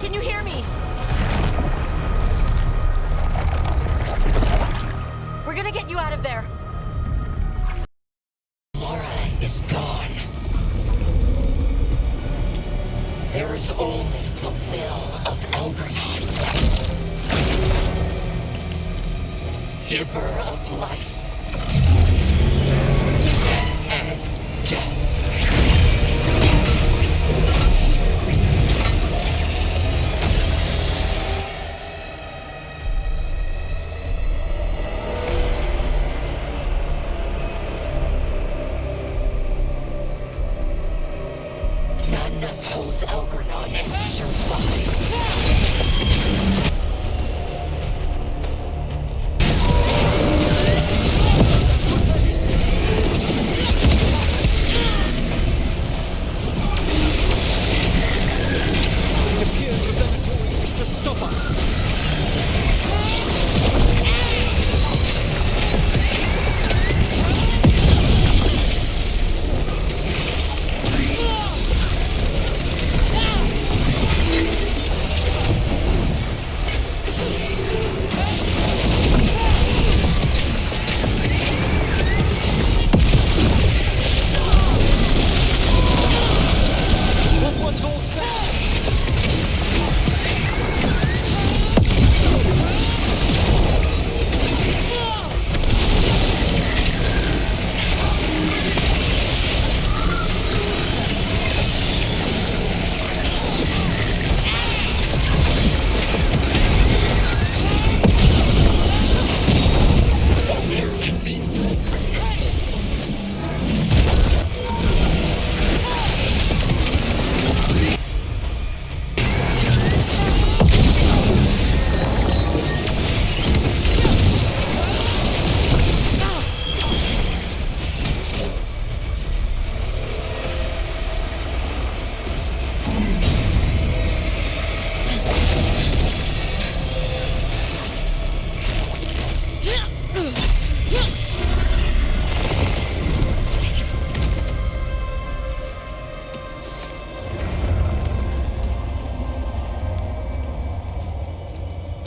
Can you hear me? We're gonna get you out of there. Laura is gone. There is only the will of Algernon, giver of life and death. None oppose Algernon and survive.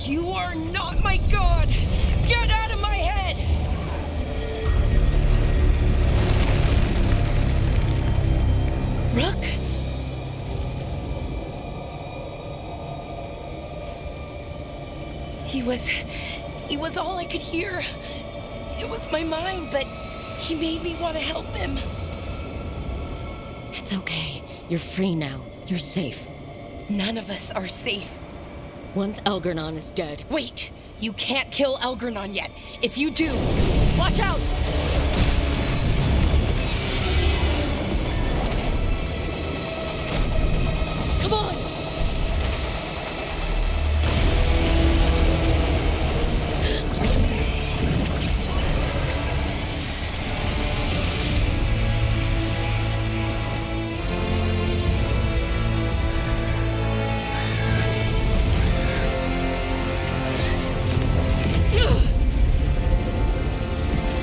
You are not my god! Get out of my head! Rook? He was all I could hear. It was my mind, but he made me want to help him. It's okay. You're free now. You're safe. None of us are safe. Once Algernon is dead. Wait! You can't kill Algernon yet. If you do, watch out! Come on!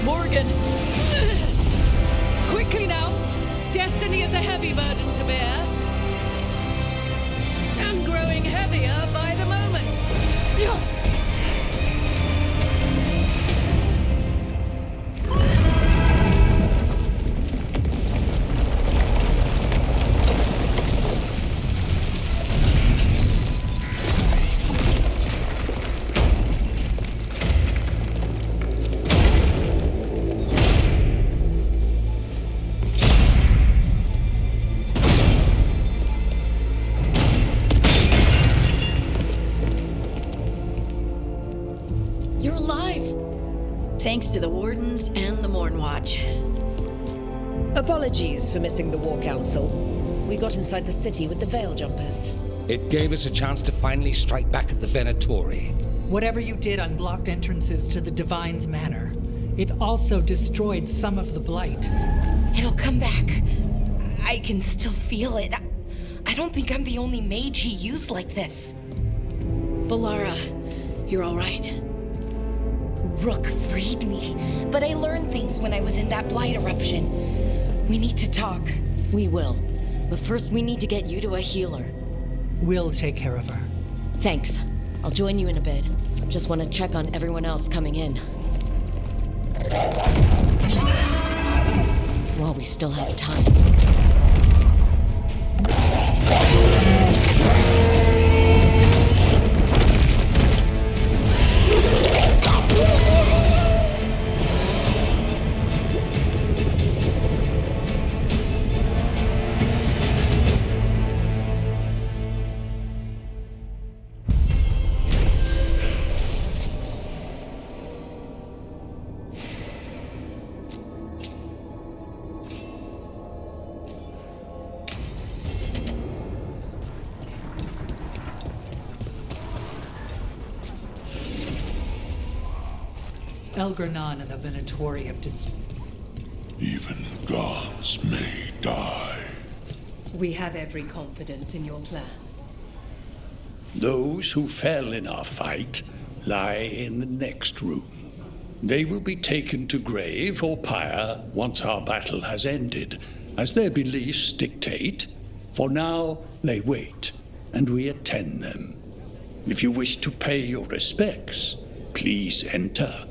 Morgan! Quickly now! Destiny is a heavy burden to bear. And growing heavier by the moment. You're alive! Thanks to the Wardens and the Mornwatch. Apologies for missing the War Council. We got inside the city with the Veil Jumpers. It gave us a chance to finally strike back at the Venatori. Whatever you did unblocked entrances to the Divine's Manor. It also destroyed some of the Blight. It'll come back. I can still feel it. I don't think I'm the only mage he used like this. Balara, you're all right. Rook freed me, but I learned things when I was in that blight eruption. We need to talk. We will. But first we need to get you to a healer. We'll take care of her. Thanks. I'll join you in a bit. Just want to check on everyone else coming in. While we still have time. Elgranon and the Venatori have Even gods may die. We have every confidence in your plan. Those who fell in our fight lie in the next room. They will be taken to grave or pyre once our battle has ended, as their beliefs dictate. For now, they wait, and we attend them. If you wish to pay your respects, please enter.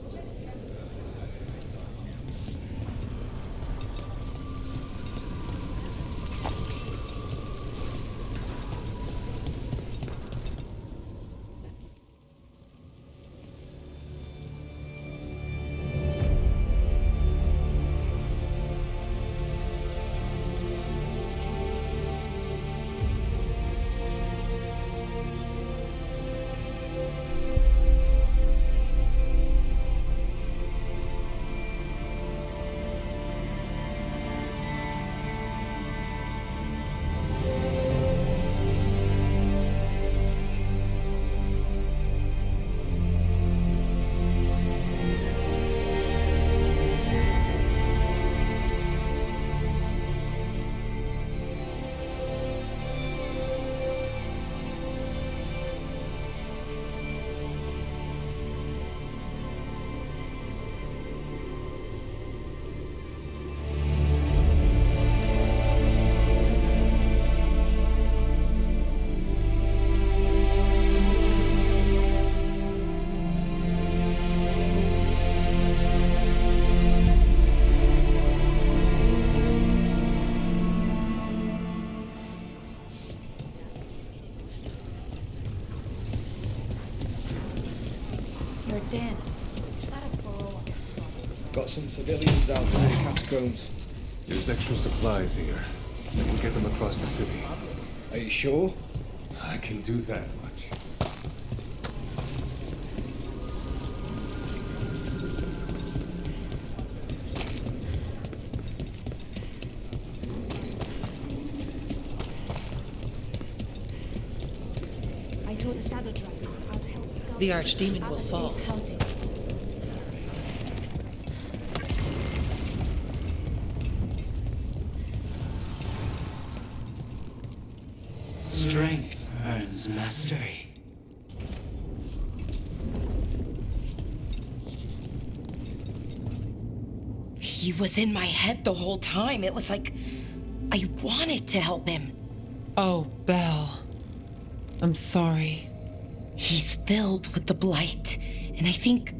Got some civilians out there in the catacombs. There's extra supplies here. I can get them across the city. Are you sure? I can do that much. The Archdemon will fall. Strength earns mastery. He was in my head the whole time. It was like I wanted to help him. Oh, Belle. I'm sorry. He's filled with the blight, and I think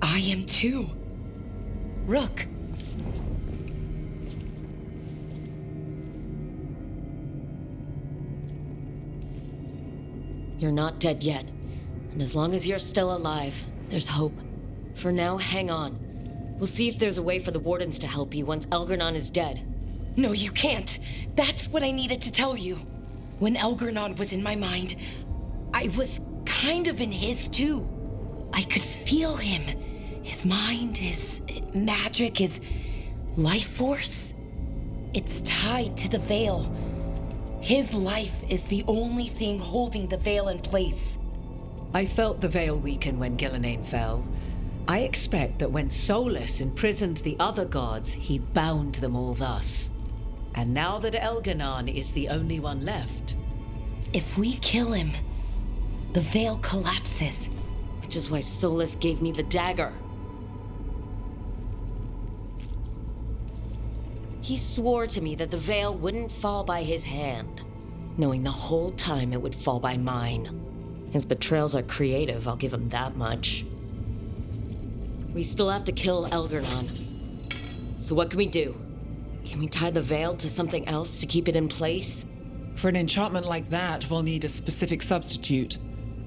I am too. Rook. You're not dead yet. And as long as you're still alive, there's hope. For now, hang on. We'll see if there's a way for the Wardens to help you once Elgranon is dead. No, you can't. That's what I needed to tell you. When Elgranon was in my mind, I was kind of in his too. I could feel him. His mind, his magic, his life force. It's tied to the Veil. His life is the only thing holding the Veil in place. I felt the Veil weaken when Gillenane fell. I expect that when Solus imprisoned the other gods, he bound them all thus. And now that Elganon is the only one left... If we kill him, the Veil collapses. Which is why Solus gave me the dagger. He swore to me that the Veil wouldn't fall by his hand. knowing the whole time it would fall by mine. His betrayals are creative, I'll give him that much. We still have to kill Elgernon. So what can we do? Can we tie the veil to something else to keep it in place? For an enchantment like that, we'll need a specific substitute.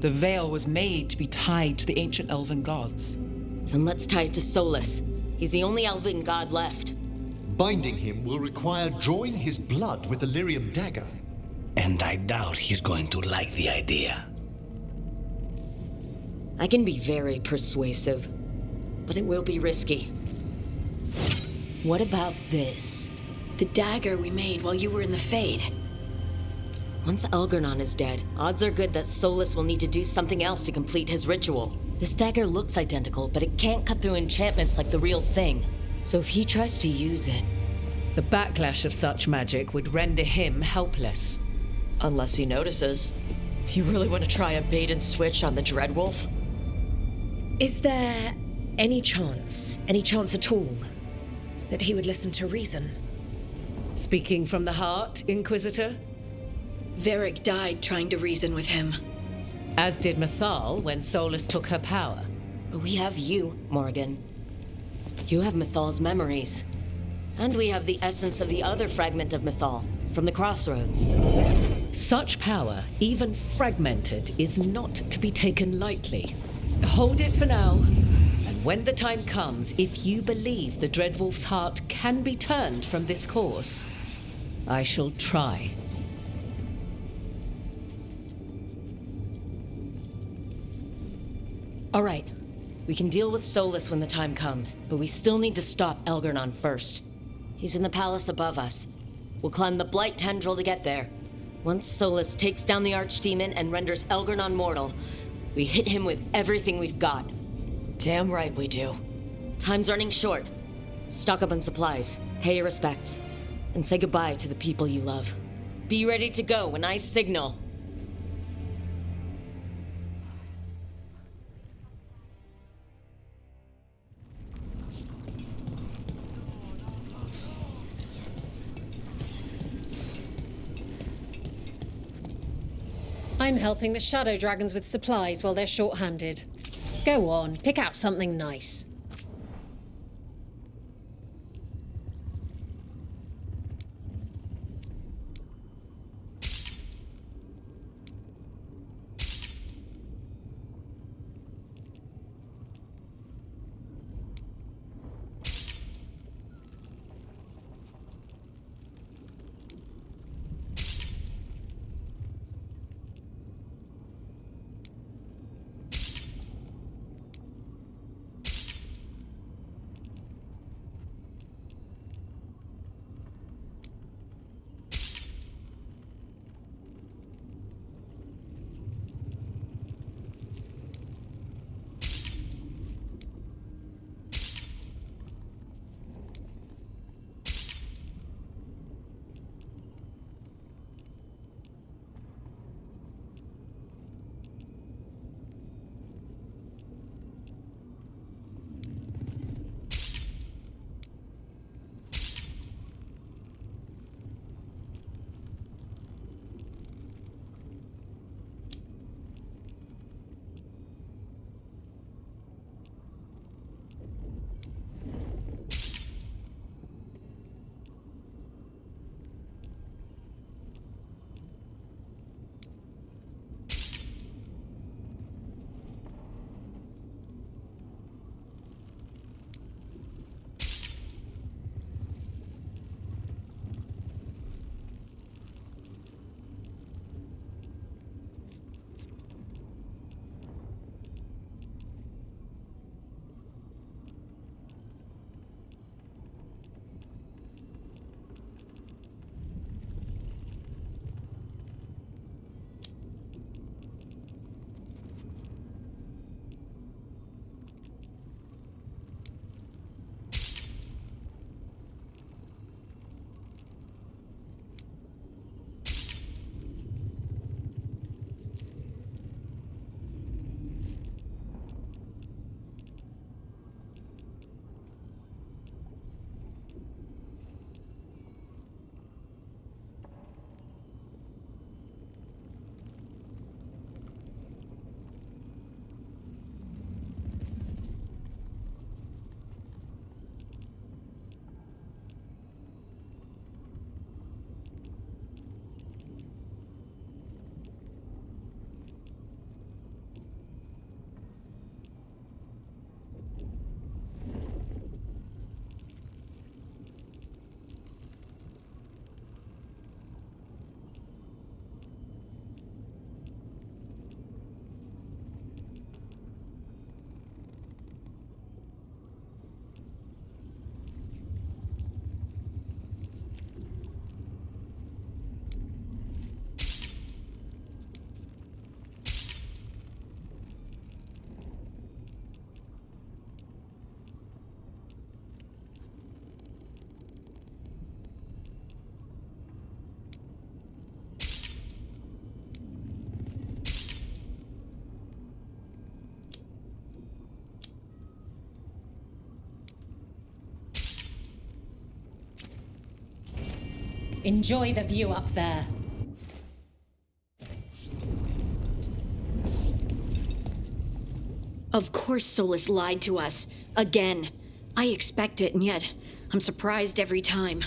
The veil was made to be tied to the ancient elven gods. Then let's tie it to Solus. He's the only elven god left. Binding him will require drawing his blood with the lyrium dagger. And I doubt he's going to like the idea. I can be very persuasive, but it will be risky. What about this? The dagger we made while you were in the Fade. Once Elgernon is dead, odds are good that Solus will need to do something else to complete his ritual. This dagger looks identical, but it can't cut through enchantments like the real thing. So if he tries to use it... The backlash of such magic would render him helpless. Unless he notices. You really want to try a bait and switch on the Dreadwolf? Is there any chance at all, that he would listen to reason? Speaking from the heart, Inquisitor? Varric died trying to reason with him. As did Mythal when Solus took her power. But we have you, Morgan. You have Mythal's memories. And we have the essence of the other fragment of Mythal, from the Crossroads. Such power, even fragmented, is not to be taken lightly. Hold it for now, and when the time comes, if you believe the Dreadwolf's heart can be turned from this course, I shall try. All right. We can deal with Solus when the time comes, but we still need to stop Elgernon first. He's in the palace above us. We'll climb the Blight Tendril to get there. Once Solus takes down the Archdemon and renders Elgernon mortal, we hit him with everything we've got. Damn right we do. Time's running short. Stock up on supplies, pay your respects, and say goodbye to the people you love. Be ready to go when I signal. I'm helping the Shadow Dragons with supplies while they're short-handed. Go on, pick out something nice. Enjoy the view up there. Of course Solus lied to us. Again. I expect it, and yet I'm surprised every time.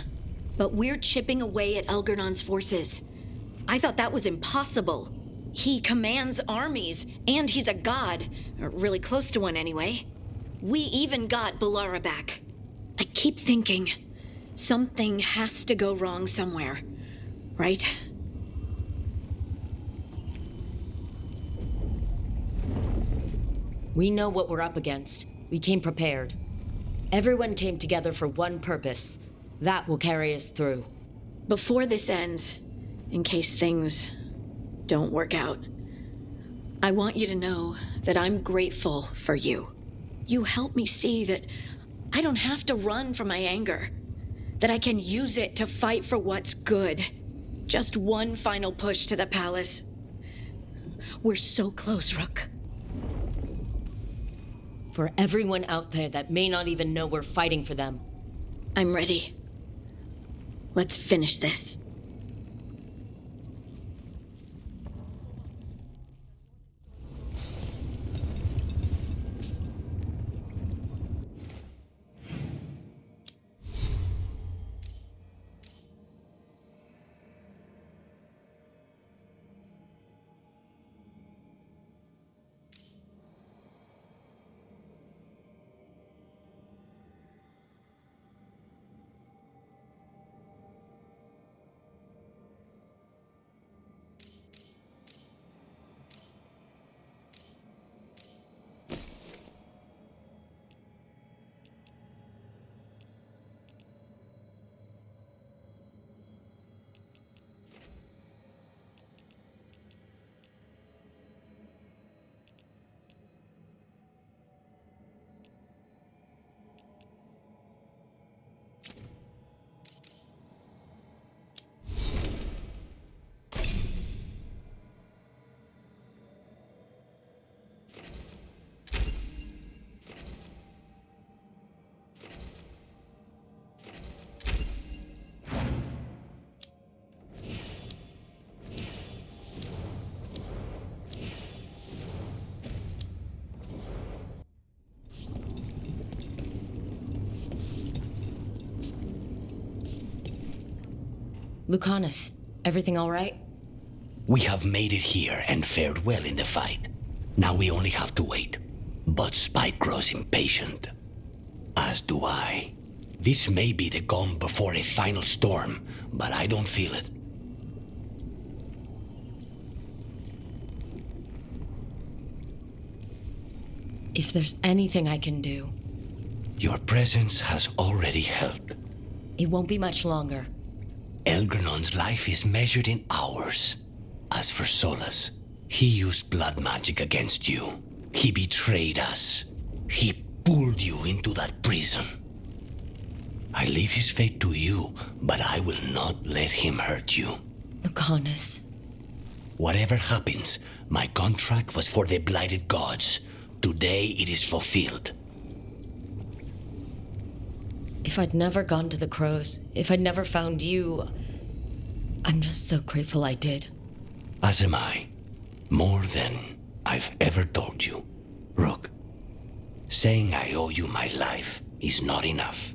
But we're chipping away at Elgernon's forces. I thought that was impossible. He commands armies, and he's a god. Or really close to one, anyway. We even got Balara back. I keep thinking, something has to go wrong somewhere, right? We know what we're up against. We came prepared. Everyone came together for one purpose. That will carry us through. Before this ends, in case things don't work out, I want you to know that I'm grateful for you. You help me see that I don't have to run from my anger, that I can use it to fight for what's good. Just one final push to the palace. We're so close, Rook. For everyone out there that may not even know we're fighting for them. I'm ready. Let's finish this. Lucanus, everything all right? We have made it here and fared well in the fight. Now we only have to wait. But Spike grows impatient. As do I. This may be the calm before a final storm, but I don't feel it. If there's anything I can do... Your presence has already helped. It won't be much longer. Elgernon's life is measured in hours. As for Solus, he used blood magic against you. He betrayed us. He pulled you into that prison. I leave his fate to you, but I will not let him hurt you. Lucanus. Whatever happens, my contract was for the blighted gods. Today it is fulfilled. If I'd never gone to the Crows, if I'd never found you, I'm just so grateful I did. As am I. More than I've ever told you. Rook, saying I owe you my life is not enough.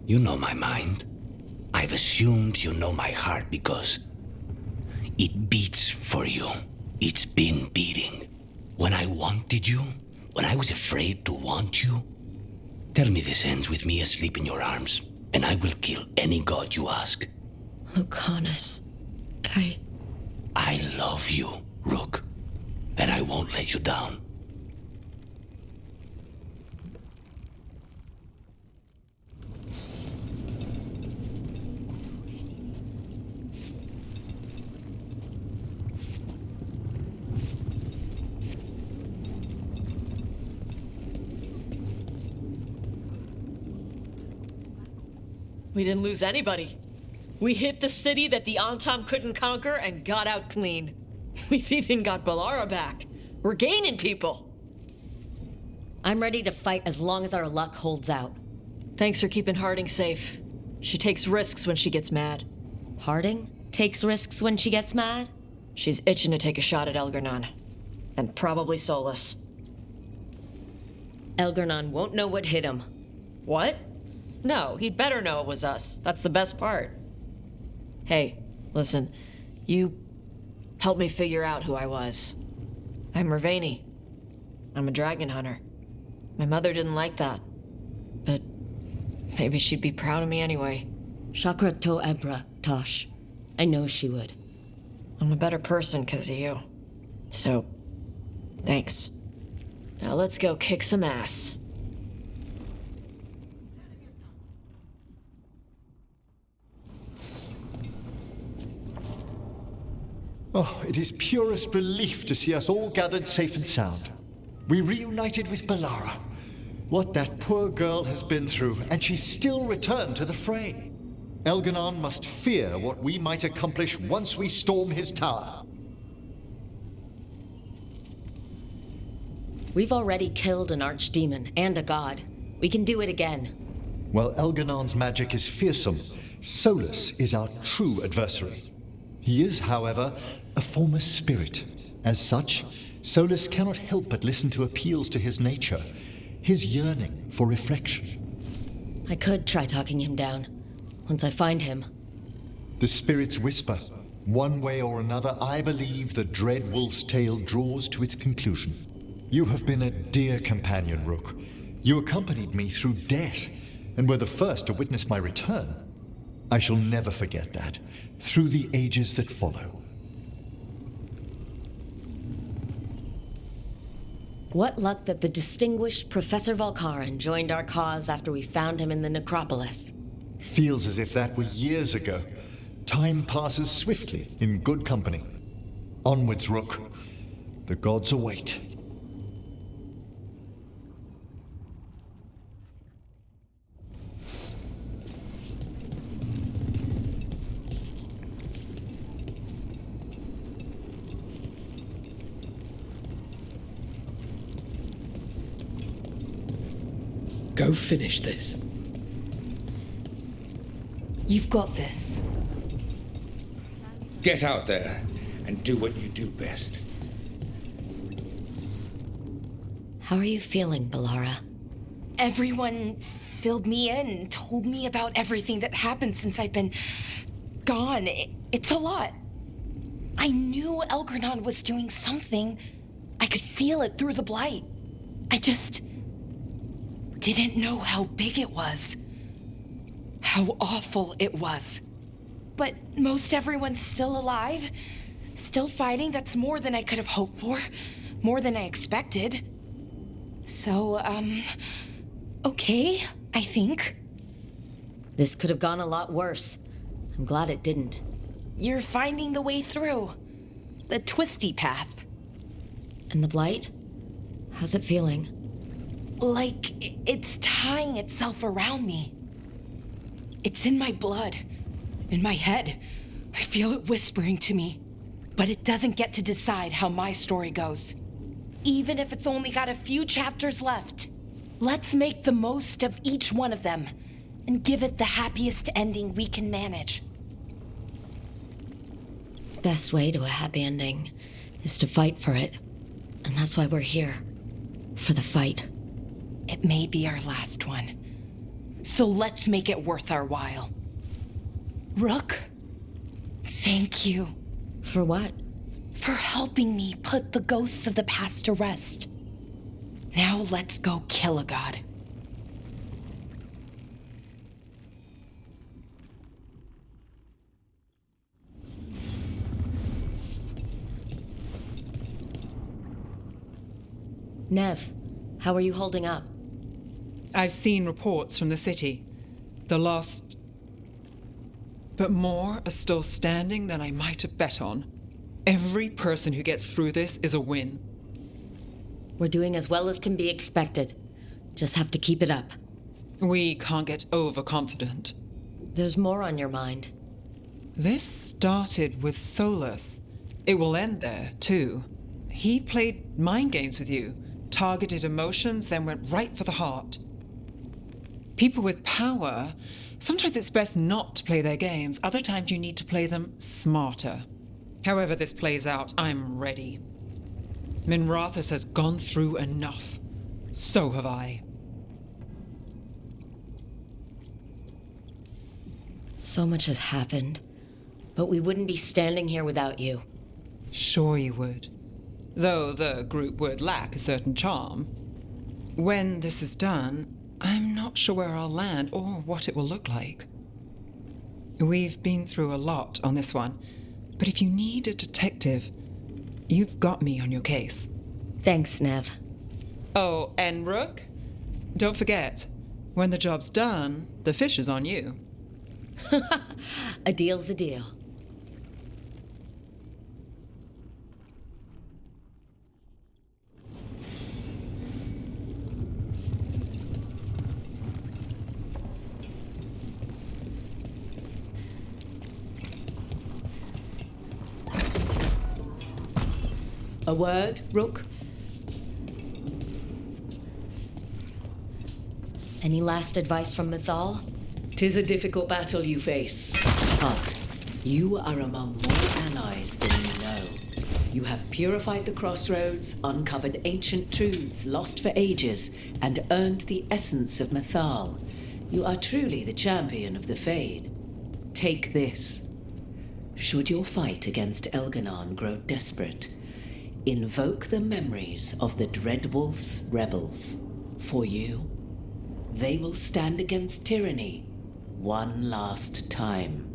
You know my mind. I've assumed you know my heart because it beats for you. It's been beating. When I wanted you, when I was afraid to want you, tell me this ends with me asleep in your arms, and I will kill any god you ask. Lucanus, I love you, Rook, and I won't let you down. We didn't lose anybody. We hit the city that the Antam couldn't conquer and got out clean. We've even got Balara back. We're gaining people. I'm ready to fight as long as our luck holds out. Thanks for keeping Harding safe. She takes risks when she gets mad. Harding takes risks when she gets mad? She's itching to take a shot at Elgernon. And probably Solus. Elgernon won't know what hit him. What? No, he'd better know it was us. That's the best part. Hey, listen. You helped me figure out who I was. I'm Mervani. I'm a dragon hunter. My mother didn't like that. But maybe she'd be proud of me anyway. Chakra to Ebra, Tosh. I know she would. I'm a better person because of you. So, thanks. Now let's go kick some ass. Oh, it is purest relief to see us all gathered safe and sound. We reunited with Balara. What that poor girl has been through, and she's still returned to the fray. Elgernon must fear what we might accomplish once we storm his tower. We've already killed an archdemon and a god. We can do it again. While Elgernon's magic is fearsome, Solus is our true adversary. He is, however, a former spirit. As such, Solus cannot help but listen to appeals to his nature, his yearning for reflection. I could try talking him down, once I find him. The spirits whisper. One way or another, I believe the dread wolf's tale draws to its conclusion. You have been a dear companion, Rook. You accompanied me through death, and were the first to witness my return. I shall never forget that, through the ages that follow. What luck that the distinguished Professor Volkarin joined our cause after we found him in the necropolis. Feels as if that were years ago. Time passes swiftly in good company. Onwards, Rook. The gods await. Go finish this. You've got this. Get out there and do what you do best. How are you feeling, Balara? Everyone filled me in and told me about everything that happened since I've been gone. It's a lot. I knew Elgernon was doing something. I could feel it through the blight. I just didn't know how big it was. How awful it was. But most everyone's still alive, still fighting. That's more than I could have hoped for, more than I expected. So, okay, I think. This could have gone a lot worse. I'm glad it didn't. You're finding the way through. The twisty path. And the blight? How's it feeling? Like it's tying itself around me. It's in my blood, in my head. I feel it whispering to me. But it doesn't get to decide how my story goes. Even if it's only got a few chapters left. Let's make the most of each one of them and give it the happiest ending we can manage. Best way to a happy ending is to fight for it. And that's why we're here. For the fight. It may be our last one. So let's make it worth our while. Rook, thank you. For what? For helping me put the ghosts of the past to rest. Now let's go kill a god. Nev, how are you holding up? I've seen reports from the city. The lost... But more are still standing than I might have bet on. Every person who gets through this is a win. We're doing as well as can be expected. Just have to keep it up. We can't get overconfident. There's more on your mind. This started with Solus. It will end there, too. He played mind games with you, targeted emotions, then went right for the heart. People with power, sometimes it's best not to play their games. Other times you need to play them smarter. However this plays out, I'm ready. Minrathous has gone through enough. So have I. So much has happened, but we wouldn't be standing here without you. Sure you would. Though the group would lack a certain charm. When this is done, I'm not sure where I'll land or what it will look like. We've been through a lot on this one, but if you need a detective, you've got me on your case. Thanks, Nev. Oh, and Rook, don't forget, when the job's done, the fish is on you. A deal's a deal. A word, Rook? Any last advice from Mythal? 'Tis a difficult battle you face, but you are among more allies than you know. You have purified the crossroads, uncovered ancient truths lost for ages, and earned the essence of Mythal. You are truly the champion of the Fade. Take this. Should your fight against Elganon grow desperate, invoke the memories of the Dreadwolf's rebels. For you, they will stand against tyranny one last time.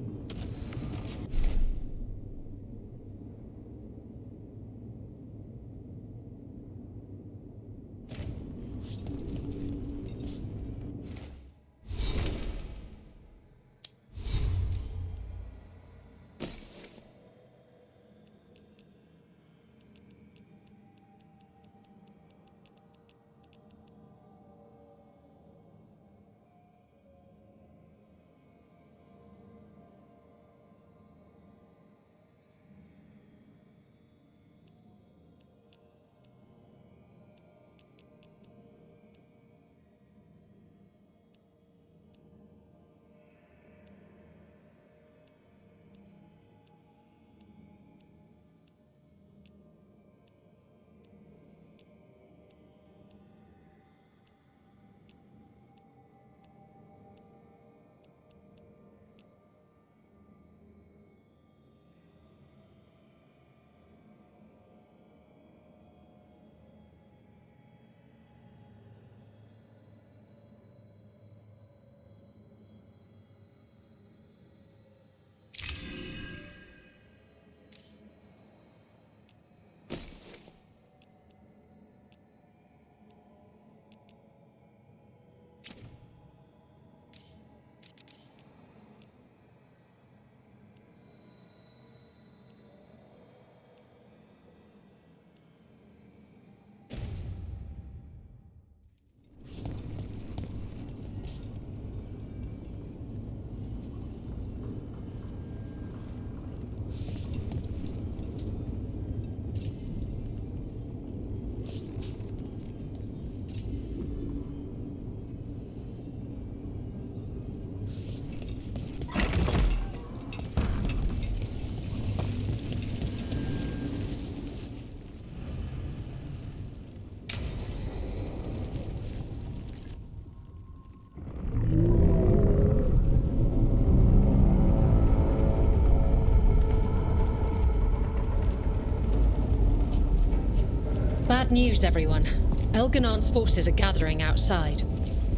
Bad news, everyone. Elganon's forces are gathering outside.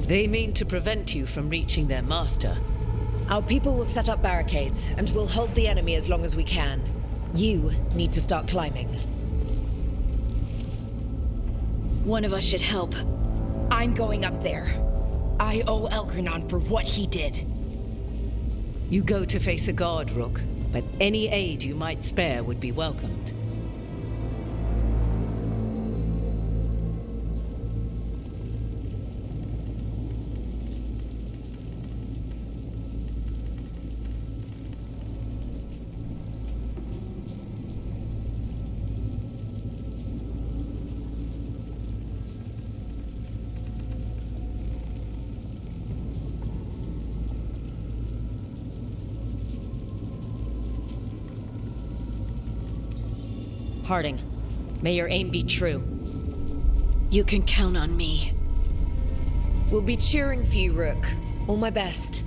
They mean to prevent you from reaching their master. Our people will set up barricades, and we'll hold the enemy as long as we can. You need to start climbing. One of us should help. I'm going up there. I owe Elgranon for what he did. You go to face a guard, Rook, but any aid you might spare would be welcomed. departing. May your aim be true. You can count on me. We'll be cheering for you, Rook. All my best.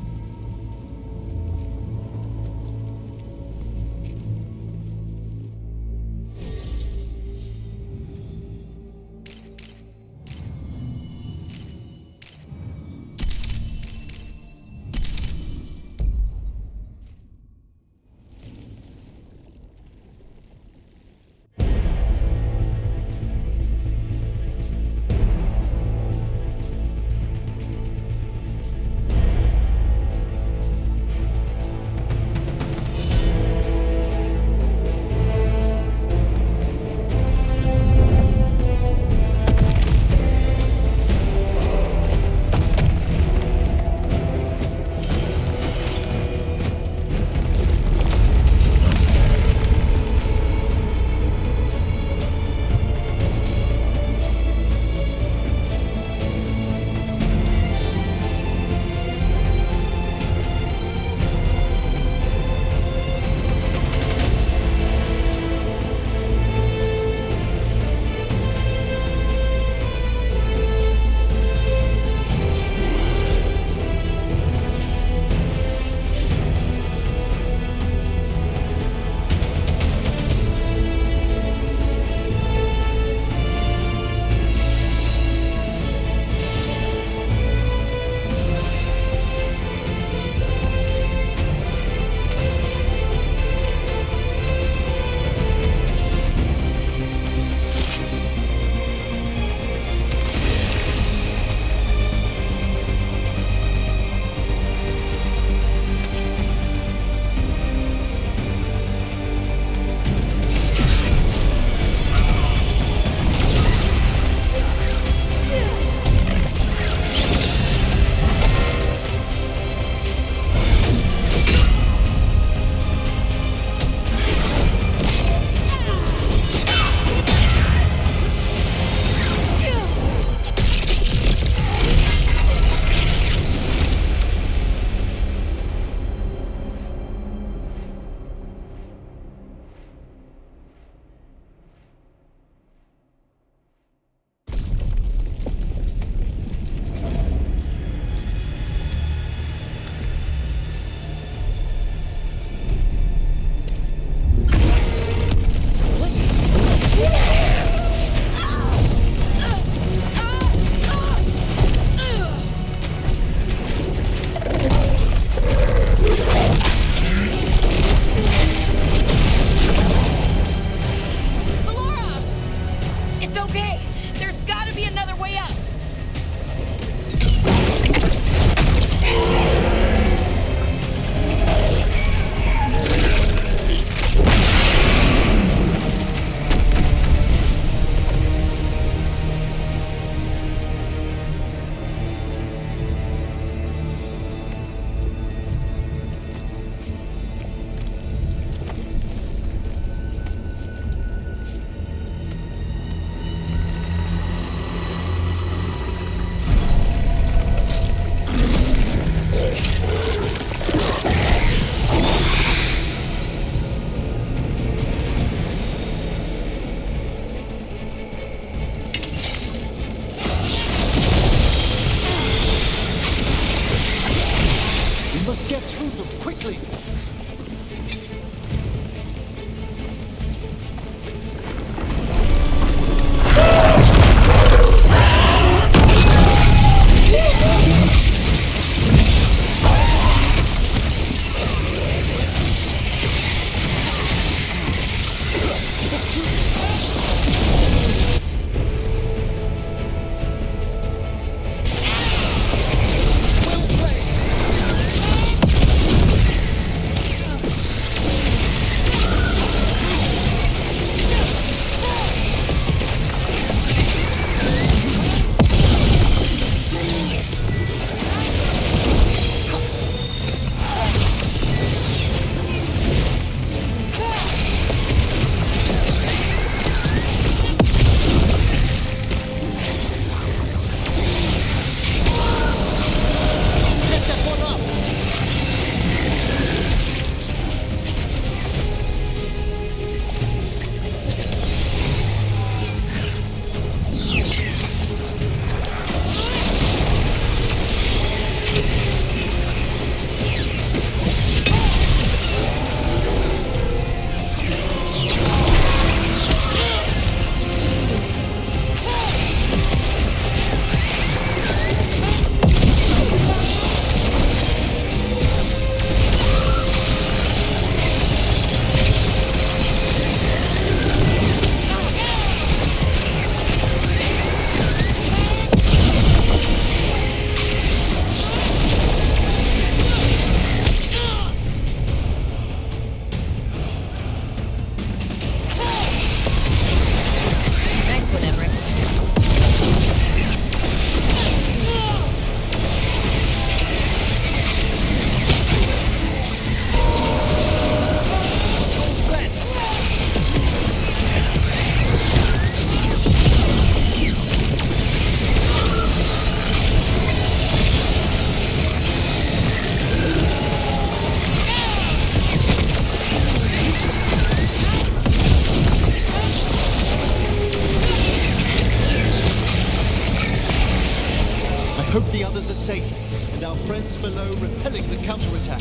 below repelling the counterattack.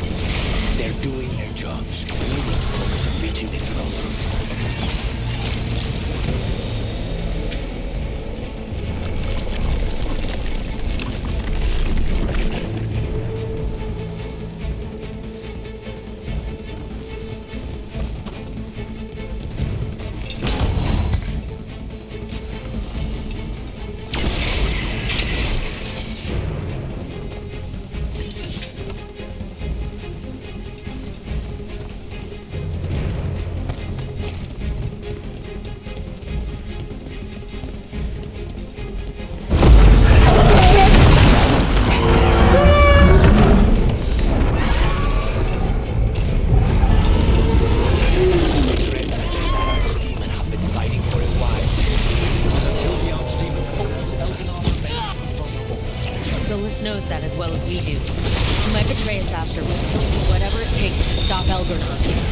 They're doing their jobs. We need to focus on reaching the throne room. knows that as well as we do. He might betray us after, but he'll do whatever it takes to stop Veilguard.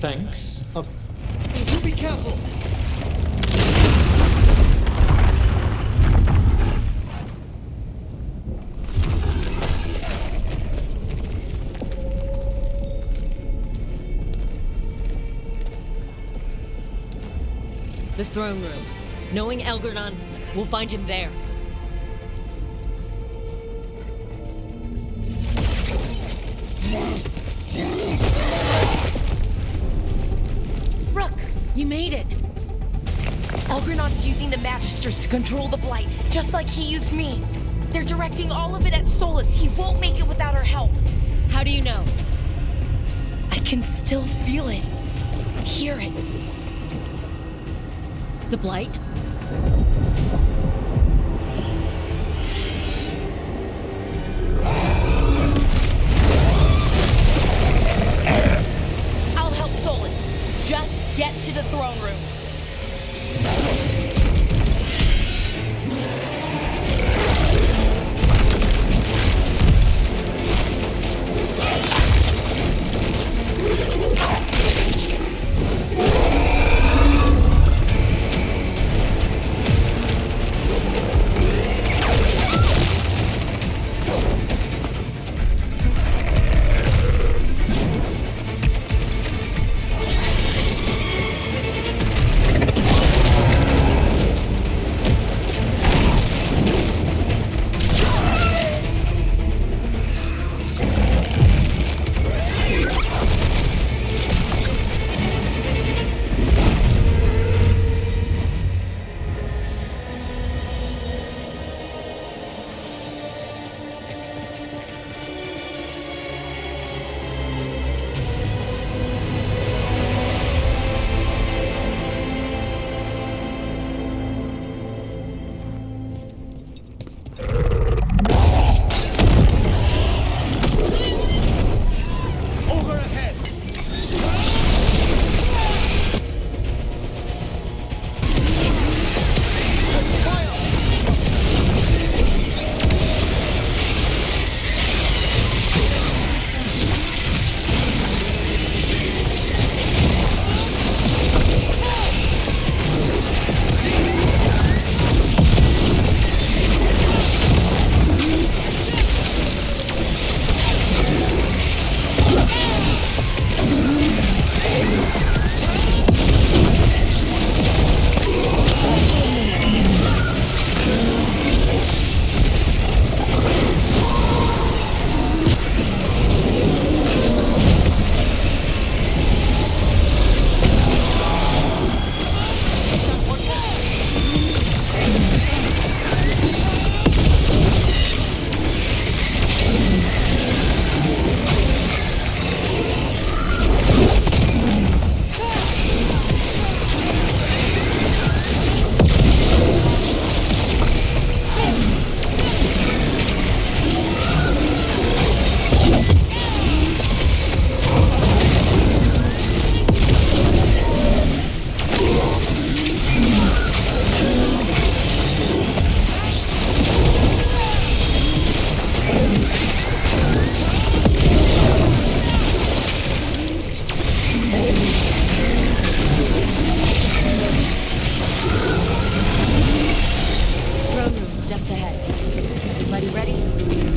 Thanks. Be careful! The throne room. Knowing Elgernon, we'll find him there. Rook! You made it! Elgernon's using the Magisters to control the Blight, just like he used me. They're directing all of it at Solus. He won't make it without our help. How do you know? I can still feel it. Hear it. The Blight? I'll help Solus. Just get to the throne room.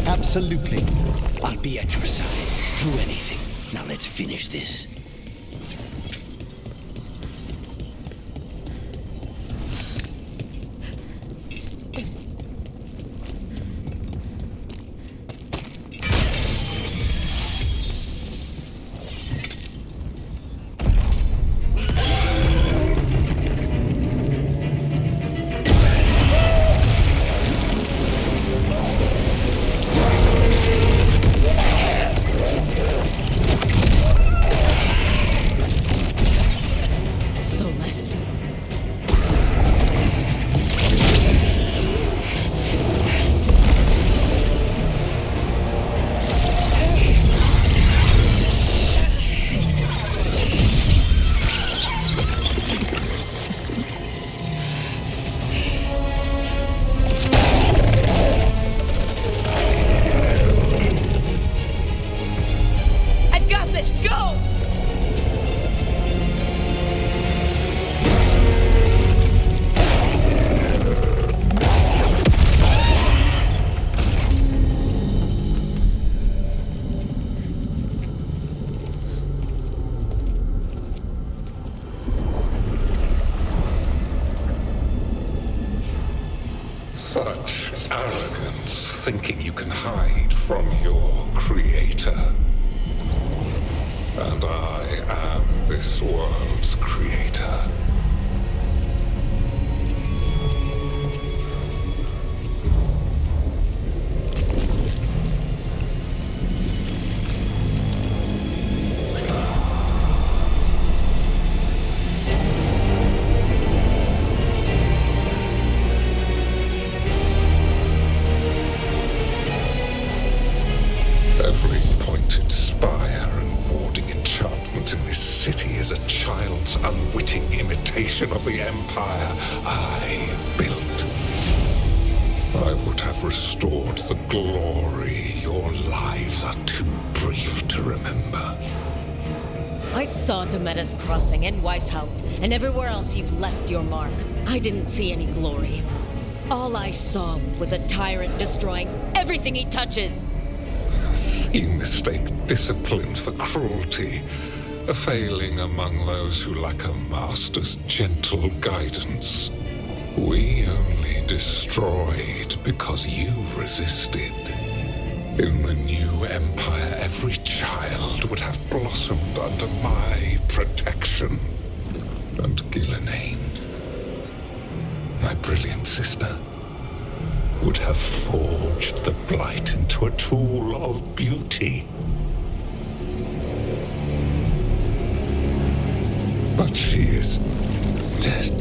Absolutely. I'll be at your side through anything. Now let's finish this. arrogance, thinking you can hide from your creator. And I am this world's creator. Every pointed spire and warding enchantment in this city is a child's unwitting imitation of the empire I built. I would have restored the glory. Your lives are too brief to remember. I saw Demeter's Crossing and Weishaupt, and everywhere else you've left your mark. I didn't see any glory. All I saw was a tyrant destroying everything he touches. You mistake discipline for cruelty, a failing among those who lack a master's gentle guidance. We only destroyed because you resisted. In the new empire, every child would have blossomed under my protection. And Gillenane, my brilliant sister, would have forged the Blight into a tool of beauty. But she is dead.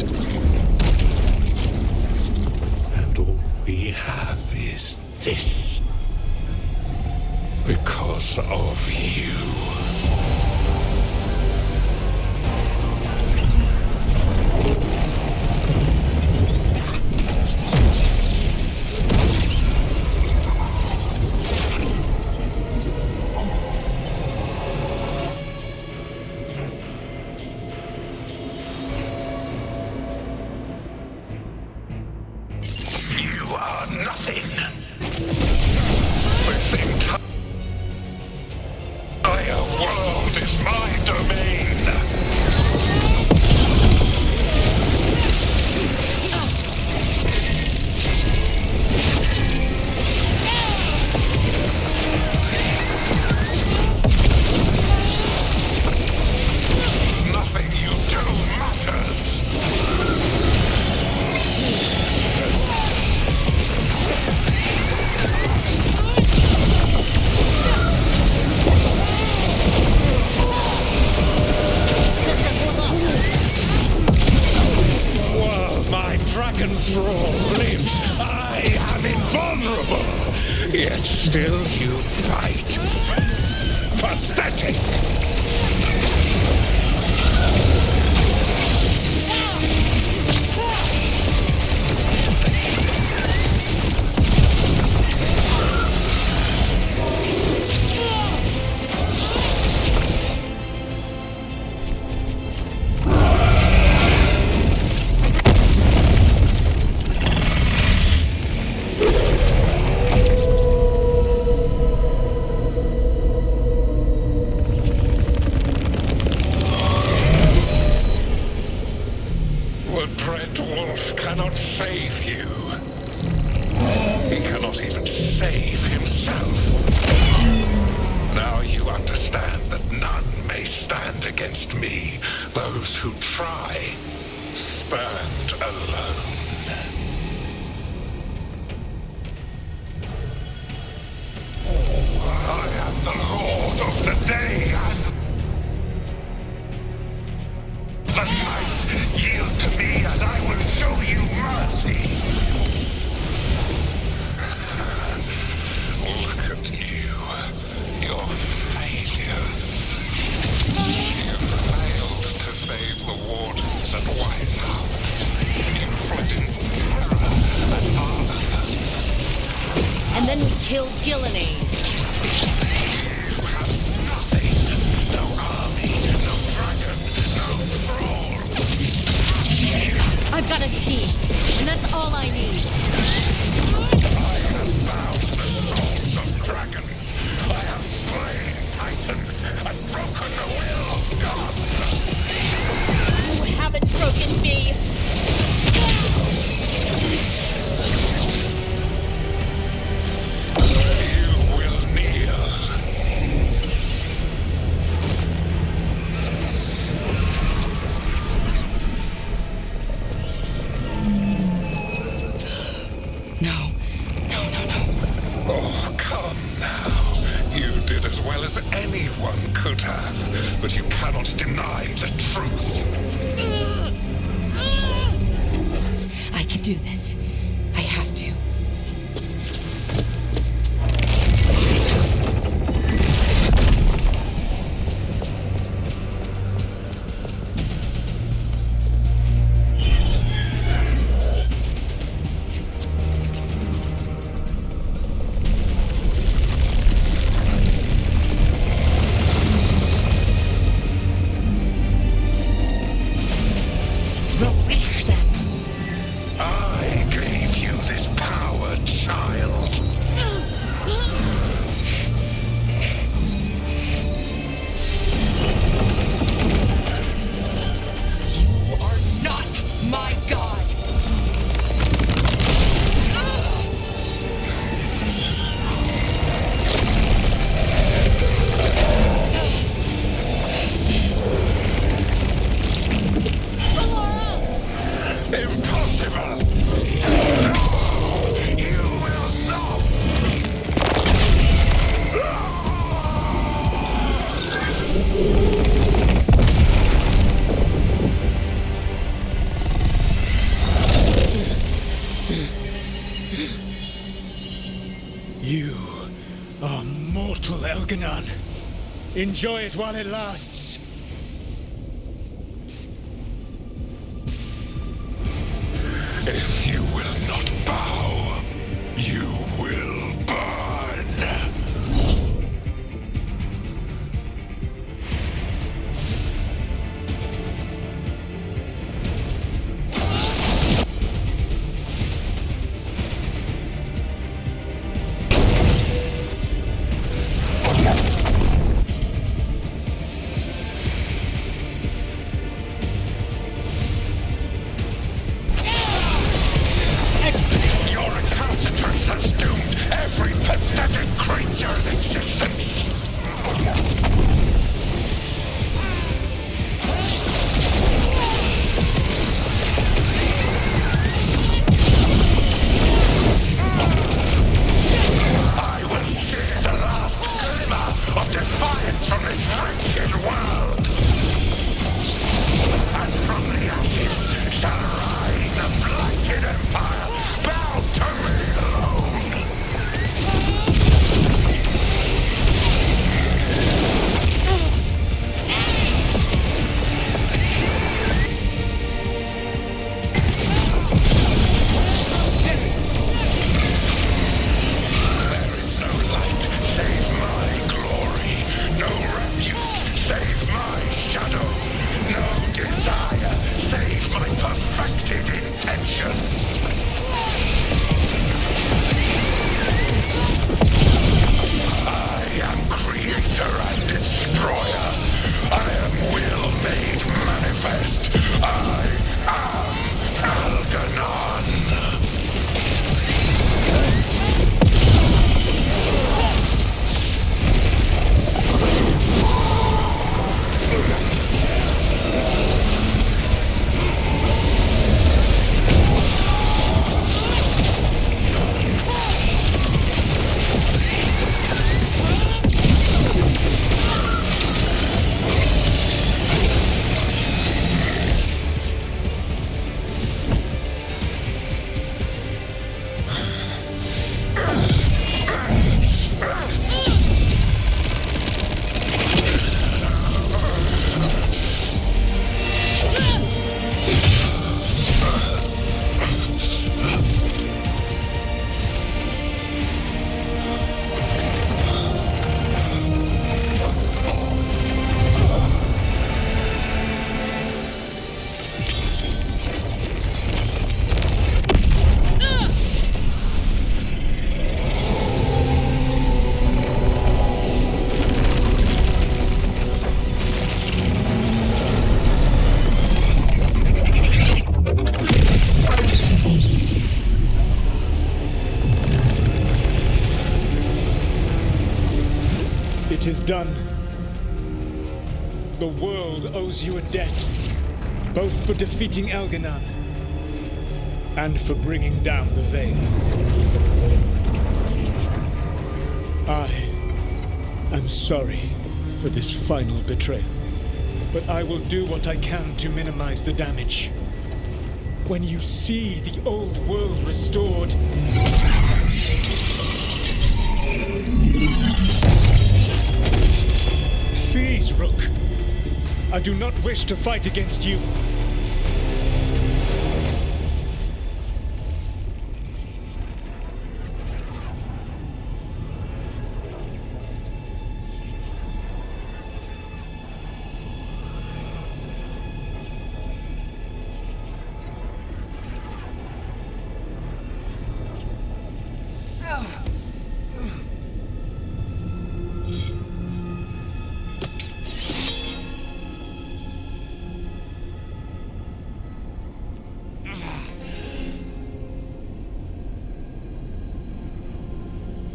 And all we have is this. Because of you. Still you fight. Pathetic! Killed Gillenane. I've got a team, and that's all I need. I have bound the souls of dragons. I have slain titans and broken the will of gods. You haven't broken me. do this. I have to. Release them. I gave you this power, child. You are not my god. Impossible! No! You will not! You are mortal, Elganon. Enjoy it while it lasts. If you will not bow, you will burn. Your recalcitrance has doomed every pathetic creature in existence. I will share the last glimmer of defiance from this wretched world. And from the ashes shall rise a blighted empire bound to me alone. There is no light save my glory, no refuge save my shadow, no desire save my perfected intention. I am creator and destroyer. I am will made manifest. I am Algernon. It is done. The world owes you a debt, both for defeating Elganon and for bringing down the Veil. I am sorry for this final betrayal, but I will do what I can to minimize the damage. When you see the old world restored. Please, Rook. I do not wish to fight against you.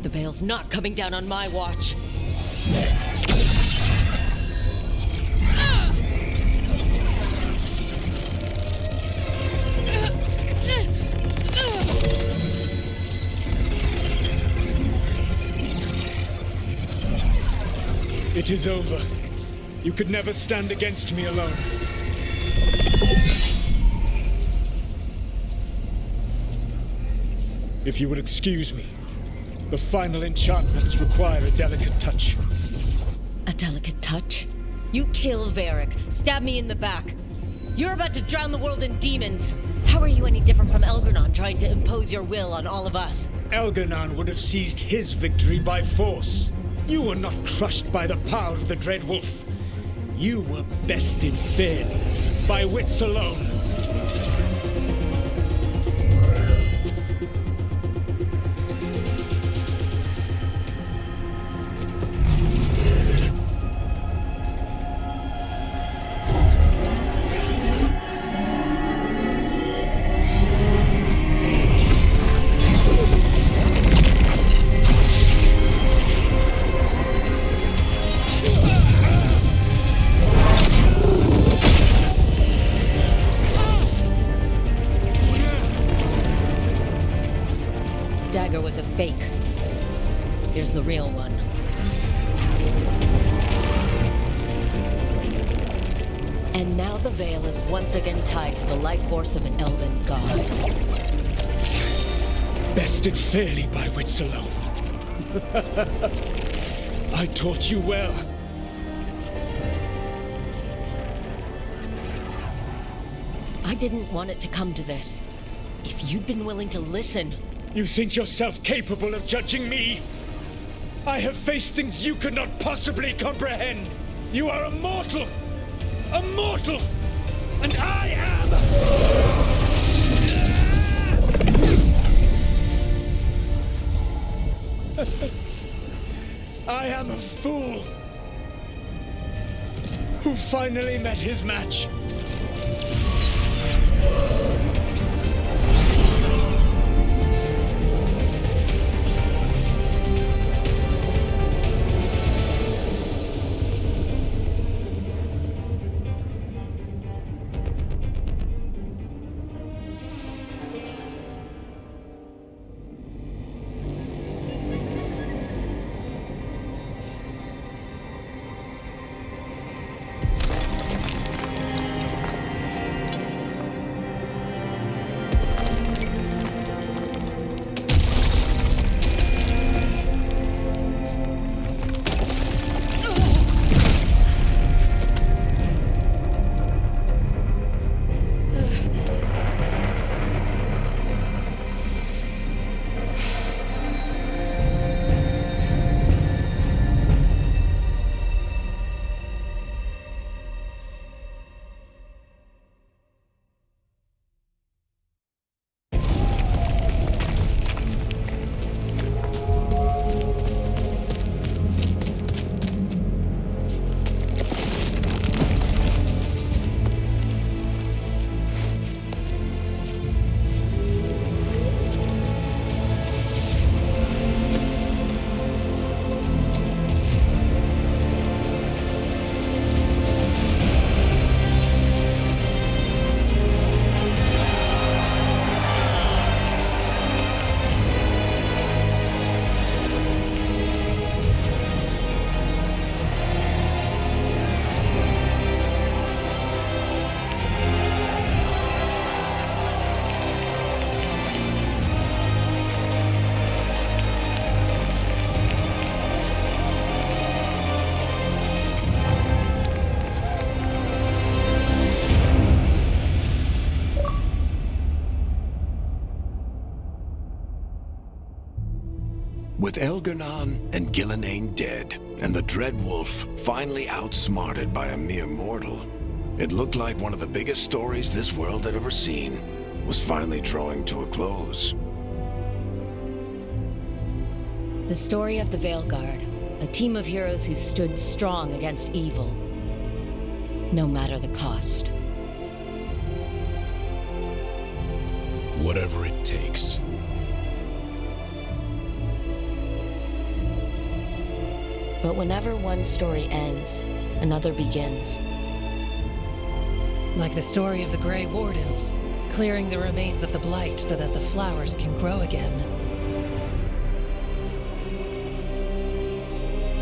The Veil's not coming down on my watch. It is over. You could never stand against me alone. If you will excuse me, the final enchantments require a delicate touch. A delicate touch? You kill Varric, stab me in the back. You're about to drown the world in demons. How are you any different from Elgernon trying to impose your will on all of us? Elgernon would have seized his victory by force. You were not crushed by the power of the Dread Wolf. You were bested fairly, by wits alone. Dagger was a fake. Here's the real one. And now the Veil is once again tied to the life force of an elven god. Bested fairly by wits alone. I taught you well. I didn't want it to come to this. If you'd been willing to listen... You think yourself capable of judging me? I have faced things you could not possibly comprehend. You are a mortal! A mortal! And I am... I am a fool who finally met his match. With Elgar'nan and Gillenane dead, and the Dread Wolf finally outsmarted by a mere mortal, it looked like one of the biggest stories this world had ever seen was finally drawing to a close. The story of the Veilguard, a team of heroes who stood strong against evil, no matter the cost. Whatever it takes. But whenever one story ends, another begins. Like the story of the Grey Wardens, clearing the remains of the Blight so that the flowers can grow again.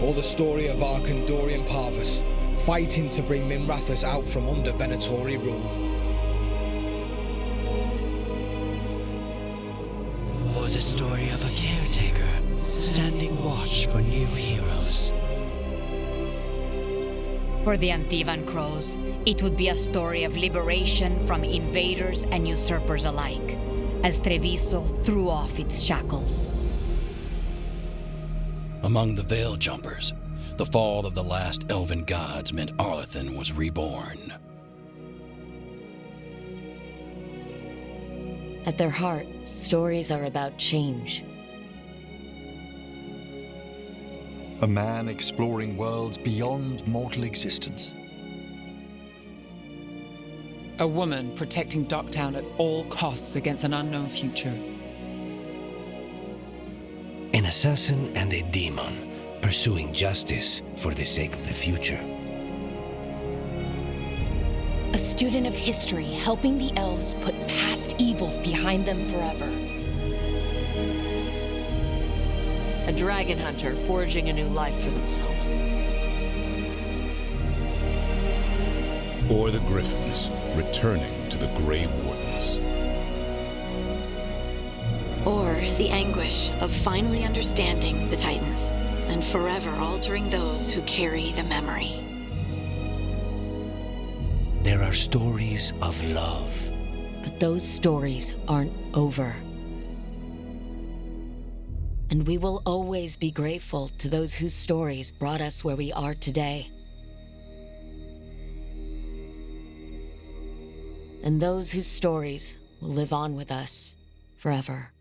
Or the story of Arkandorian Parvus, fighting to bring Minrathous out from under Venatori rule. Or the story of a caretaker, standing watch for new heroes. For the Antivan Crows, it would be a story of liberation from invaders and usurpers alike, as Treviso threw off its shackles. Among the Veil Jumpers, the fall of the last elven gods meant Arlathan was reborn. At their heart, stories are about change. A man exploring worlds beyond mortal existence. A woman protecting Docktown at all costs against an unknown future. An assassin and a demon pursuing justice for the sake of the future. A student of history helping the elves put past evils behind them forever. A dragon hunter forging a new life for themselves. Or the Griffins, returning to the Grey Wardens. Or the anguish of finally understanding the Titans and forever altering those who carry the memory. There are stories of love. But those stories aren't over. And we will always be grateful to those whose stories brought us where we are today. And those whose stories will live on with us forever.